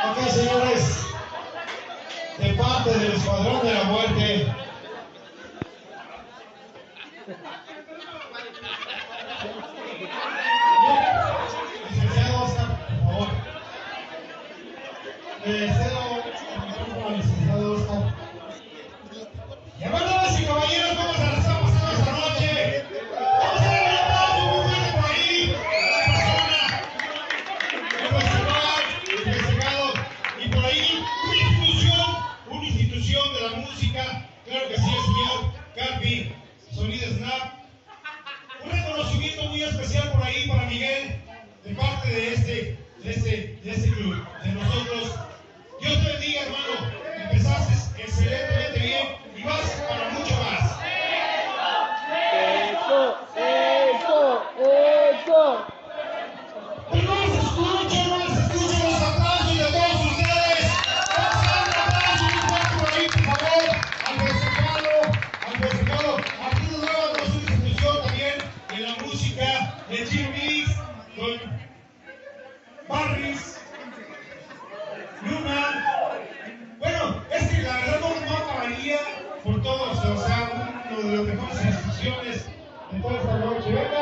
Ok, señores, de parte del Escuadrón de la Muerte. Licenciado Oscar, por favor. Le cedo el micrófono al licenciado Oscar. Y bueno, damas y caballeros, ¿cómo se la está pasando esta noche? Vamos a darle un aplauso muy fuerte por ahí a la persona, investigado, y por ahí una institución de la música, claro que sí, el señor Carpi, Sonido Snap. Un reconocimiento muy especial por ahí para Miguel, de parte de este club, de nosotros. Dios te bendiga, hermano. Empezaste excelentemente bien y vas para mucho más. Eso. Pero no los escucho los aplausos de todos ustedes. Vamos a dar un aplauso muy fuerte por ahí, por favor, al festejado. Aquí nos nueva nuestra institución también en la música de Jim Mix, con Barris, Luna. Bueno, es que la verdad no acabaría por todos, o sea, uno de las mejores instituciones de toda esta noche. Venga.